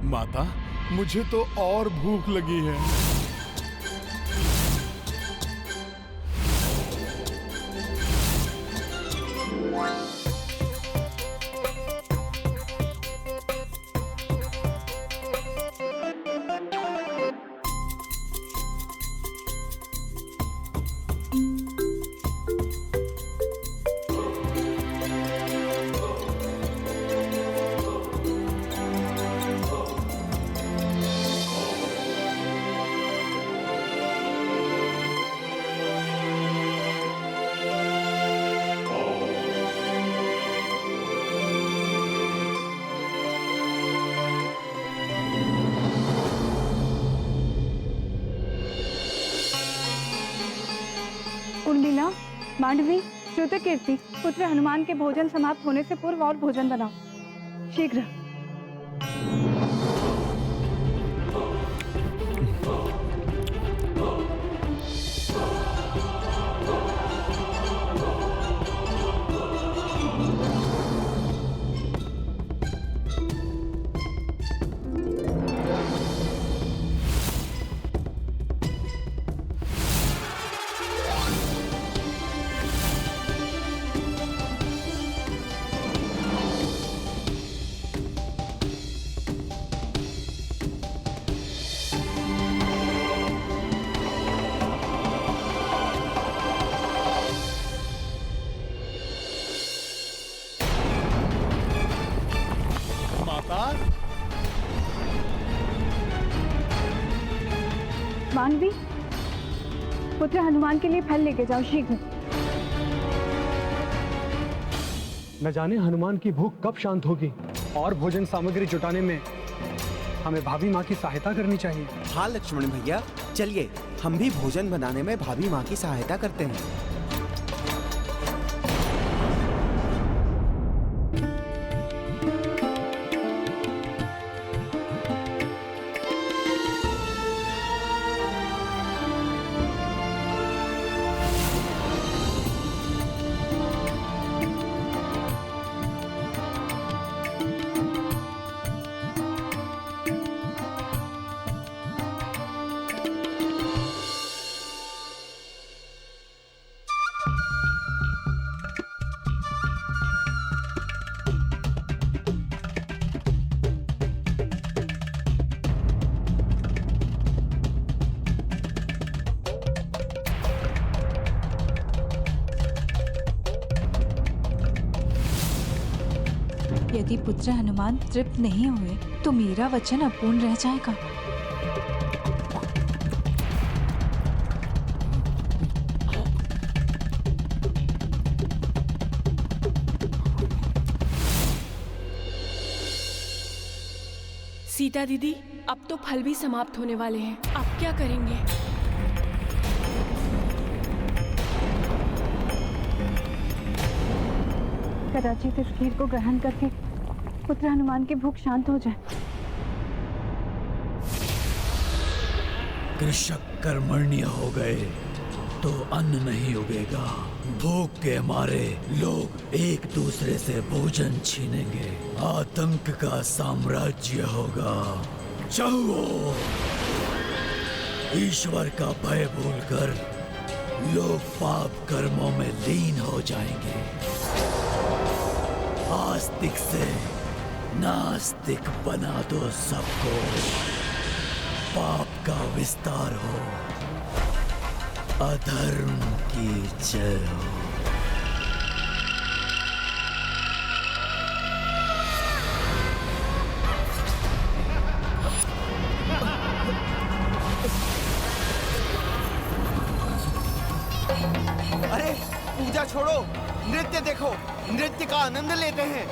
माता, मुझे तो और भूख लगी है। उर्मिला, मांडवी, श्रुतकीर्ति, पुत्र हनुमान के भोजन समाप्त होने से पूर्व और भोजन बनाओ, शीघ्र। मानवी, पुत्र हनुमान के लिए फल लेके जाओ, शीघ्र। न जाने हनुमान की भूख कब शांत होगी और भोजन सामग्री जुटाने में हमें भाभी माँ की सहायता करनी चाहिए। हाँ लक्ष्मण भैया, चलिए हम भी भोजन बनाने में भाभी माँ की सहायता करते हैं। यदि पुत्र हनुमान तृप्त नहीं हुए तो मेरा वचन अपूर्ण रह जाएगा। सीता दीदी, अब तो फल भी समाप्त होने वाले हैं, अब क्या करेंगे? कदाचित इस खीर को ग्रहण करके पुत्र हनुमान की भूख शांत हो जाए। कृषक कर्मण्य हो गए तो अन्न नहीं उगेगा। भूख के मारे लोग एक दूसरे से भोजन छीनेंगे, आतंक का साम्राज्य होगा। चाहो ईश्वर का भय भूलकर लोग पाप कर्मों में लीन हो जाएंगे। आस्तिक से नास्तिक बना दो सबको, पाप का विस्तार हो, अधर्म की जय हो। अरे पूजा छोड़ो, नृत्य देखो, नृत्य का आनंद लेते हैं।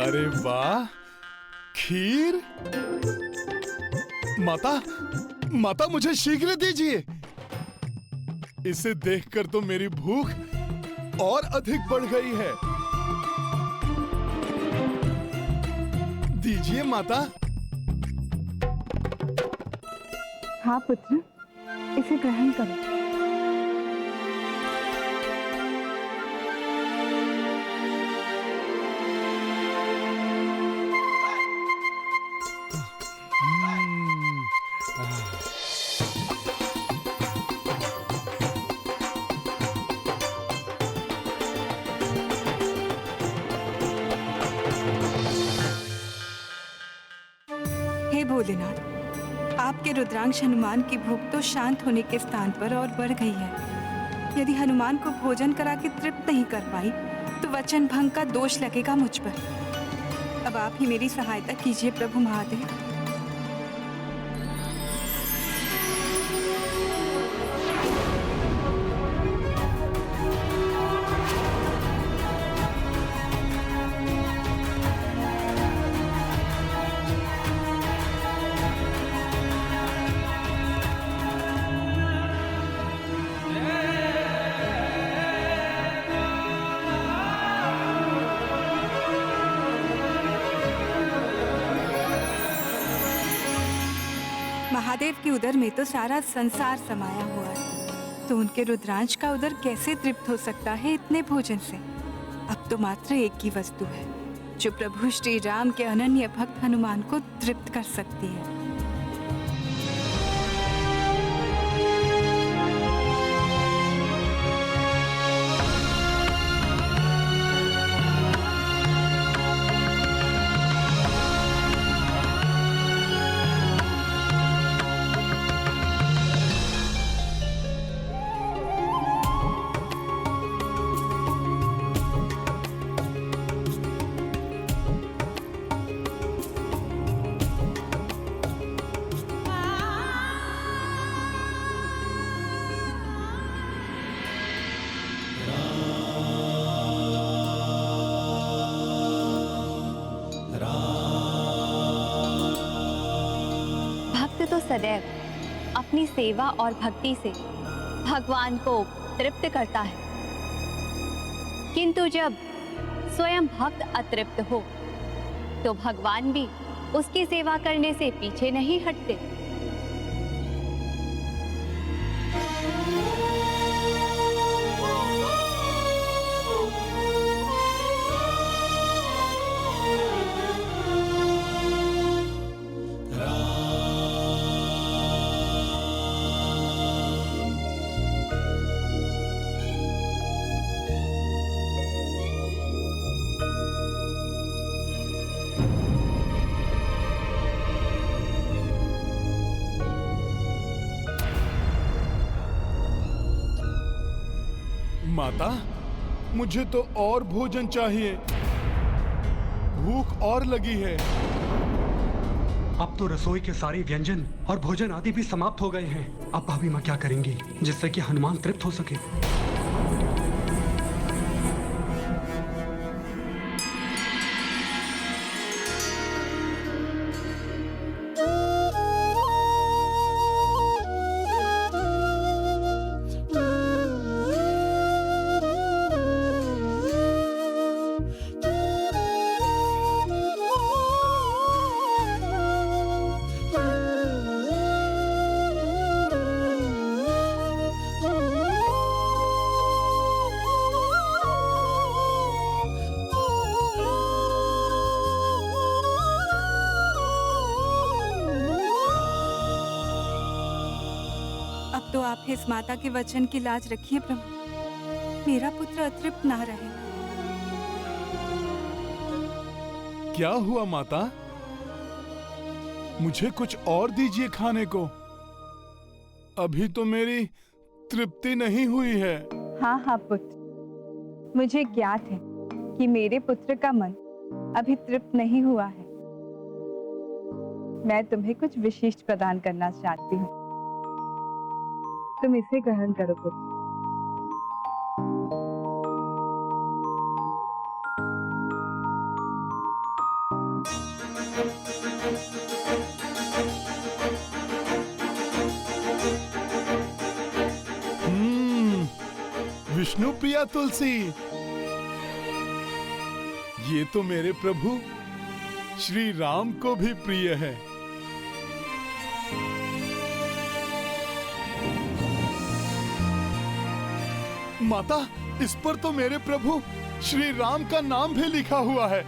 अरे वाह, खीर। माता, माता मुझे शीघ्र दीजिए। इसे देखकर तो मेरी भूख और अधिक बढ़ गई है। दीजिए माता। हाँ पुत्र, इसे ग्रहण करो। हे भोलेनाथ, आपके रुद्रांश हनुमान की भूख तो शांत होने के स्थान पर और बढ़ गई है। यदि हनुमान को भोजन करा के तृप्त नहीं कर पाई तो वचन भंग का दोष लगेगा मुझ पर। अब आप ही मेरी सहायता कीजिए प्रभु महादेव। महादेव की उदर में तो सारा संसार समाया हुआ है, तो उनके रुद्रांश का उदर कैसे तृप्त हो सकता है इतने भोजन से। अब तो मात्र एक ही वस्तु है जो प्रभु श्री राम के अनन्य भक्त हनुमान को तृप्त कर सकती है। तो सदैव अपनी सेवा और भक्ति से भगवान को तृप्त करता है, किंतु जब स्वयं भक्त अतृप्त हो तो भगवान भी उसकी सेवा करने से पीछे नहीं हटते। माता, मुझे तो और भोजन चाहिए। भूख और लगी है। अब तो रसोई के सारे व्यंजन और भोजन आदि भी समाप्त हो गए हैं। अब भाभी माँ क्या करेंगी जिससे कि हनुमान तृप्त हो सके? तो आप इस माता के वचन की लाज रखिए प्रभु, मेरा पुत्र अतृप्त ना रहे। क्या हुआ माता? मुझे कुछ और दीजिए खाने को। अभी तो मेरी तृप्ति नहीं हुई है। हाँ हाँ पुत्र, मुझे ज्ञात है कि मेरे पुत्र का मन अभी तृप्त नहीं हुआ है। मैं तुम्हें कुछ विशिष्ट प्रदान करना चाहती हूँ, तुम इसे ग्रहण करो पुत्र। विष्णु प्रिया तुलसी, ये तो मेरे प्रभु श्री राम को भी प्रिय है। माता, इस पर तो मेरे प्रभु श्री राम का नाम भी लिखा हुआ है।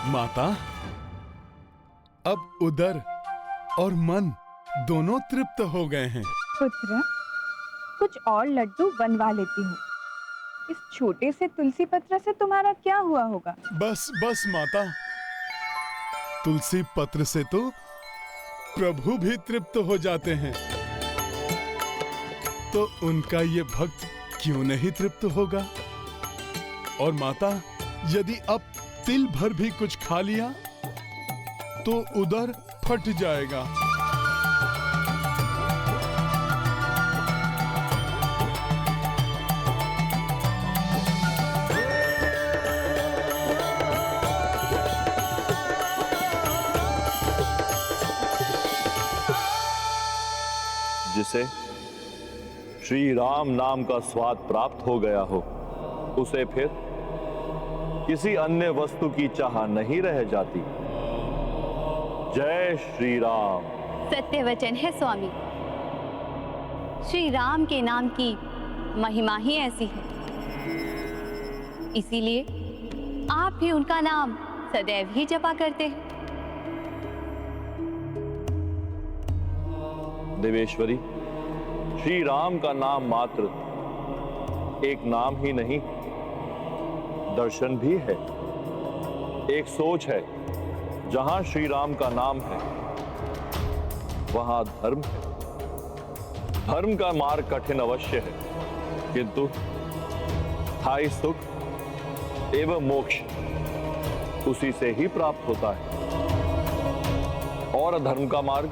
माता, अब उदर और मन दोनों तृप्त हो गए हैं। पुत्र, कुछ और लड्डू बनवा लेती हूँ। इस छोटे से तुलसी पत्र से तुम्हारा क्या हुआ होगा? बस बस माता, तुलसी पत्र से तो प्रभु भी तृप्त हो जाते हैं, तो उनका ये भक्त क्यों नहीं तृप्त होगा? और माता, यदि अब तिल भर भी कुछ खा लिया तो उदर फट जाएगा। जिसे श्री राम नाम का स्वाद प्राप्त हो गया हो, उसे फिर किसी अन्य वस्तु की चाह नहीं रह जाती। जय श्री राम। सत्य वचन है स्वामी। श्री राम के नाम की महिमा ही ऐसी है, इसीलिए आप भी उनका नाम सदैव ही जपा करते हैं। देवेश्वरी, श्री राम का नाम मात्र एक नाम ही नहीं, दर्शन भी है, एक सोच है। जहां श्री राम का नाम है वहां धर्म है। धर्म का मार्ग कठिन अवश्य है, किंतु स्थायी सुख एवं मोक्ष उसी से ही प्राप्त होता है। और अधर्म का मार्ग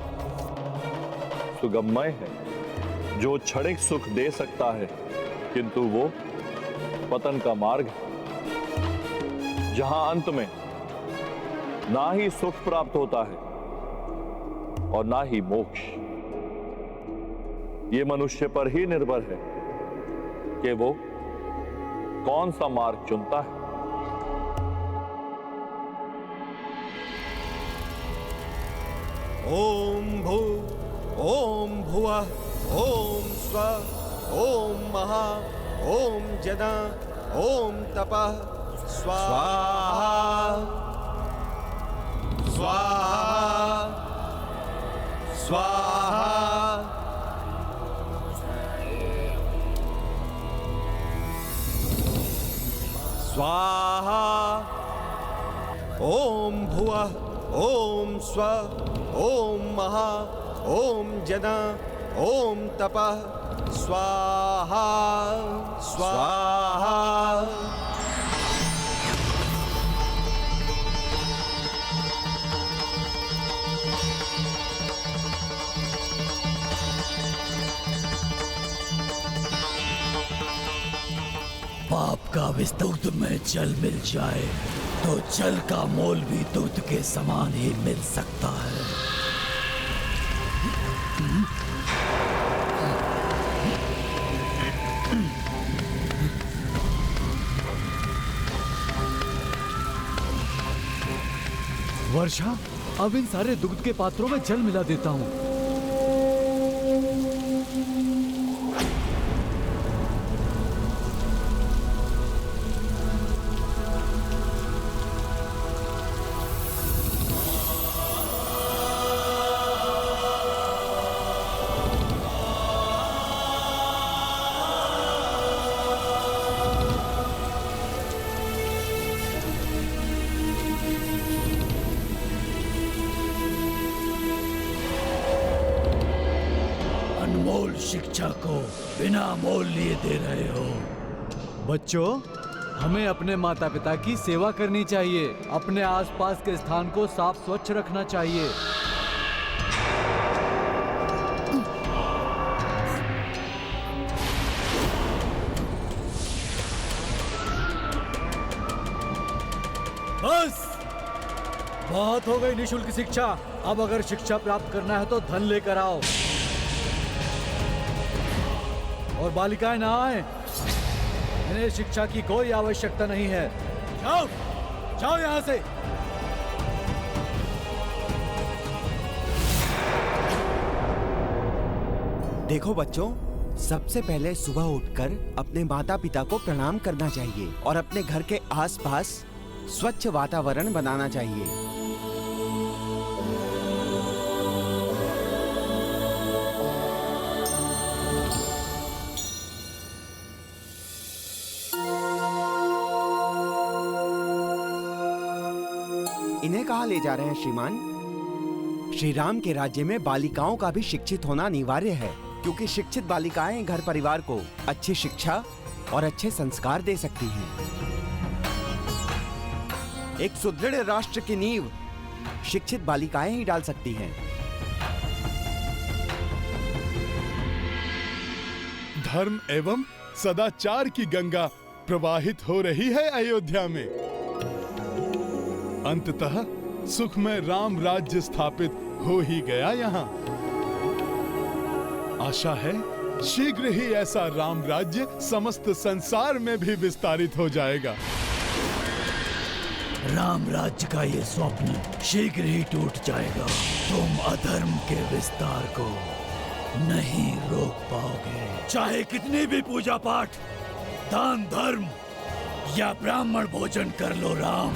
सुगममय है, जो क्षणिक सुख दे सकता है, किंतु वो पतन का मार्ग है, जहां अंत में ना ही सुख प्राप्त होता है और ना ही मोक्ष। ये मनुष्य पर ही निर्भर है कि वो कौन सा मार्ग चुनता है। ओम भू ओम भुवः ओम स्वः ओम महा ओम जना ओम तपः स्वाहा स्वाहा स्वाहा। स्वाहा। ओम भुवः ओम स्वः ओम महा ओम जना ओम तपः स्वाहा स्वाहा। पाप का विष दूध में जल मिल जाए तो जल का मोल भी दूध के समान ही मिल सकता है। वर्षा, अब इन सारे दुग्ध के पात्रों में जल मिला देता हूँ। शिक्षा को बिना मोल लिए दे रहे हो। बच्चों, हमें अपने माता पिता की सेवा करनी चाहिए। अपने आसपास के स्थान को साफ स्वच्छ रखना चाहिए। बस, बहुत हो गई निःशुल्क शिक्षा। अब अगर शिक्षा प्राप्त करना है तो धन लेकर आओ। और बालिकाएं ना आए, इन्हें शिक्षा की कोई आवश्यकता नहीं है। जाओ, जाओ यहां से। देखो बच्चों, सबसे पहले सुबह उठकर अपने माता पिता को प्रणाम करना चाहिए और अपने घर के आसपास स्वच्छ वातावरण बनाना चाहिए। इन्हें कहाँ ले जा रहे हैं श्रीमान? श्री राम के राज्य में बालिकाओं का भी शिक्षित होना अनिवार्य है, क्योंकि शिक्षित बालिकाएं घर परिवार को अच्छी शिक्षा और अच्छे संस्कार दे सकती हैं। एक सुदृढ़ राष्ट्र की नींव शिक्षित बालिकाएं ही डाल सकती हैं। धर्म एवं सदाचार की गंगा प्रवाहित हो रही है अयोध्या में। अंततः सुखमय राम राज्य स्थापित हो ही गया यहाँ। आशा है शीघ्र ही ऐसा राम राज्य समस्त संसार में भी विस्तारित हो जाएगा। राम राज्य का ये स्वप्न शीघ्र ही टूट जाएगा। तुम अधर्म के विस्तार को नहीं रोक पाओगे। चाहे कितनी भी पूजा पाठ, दान धर्म या ब्राह्मण भोजन कर लो राम।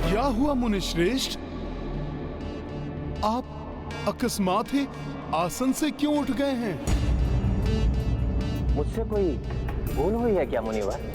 क्या हुआ मुनिश्रेष्ठ? आप अकस्मात ही आसन से क्यों उठ गए हैं? मुझसे कोई भूल हुई है क्या मुनिवर?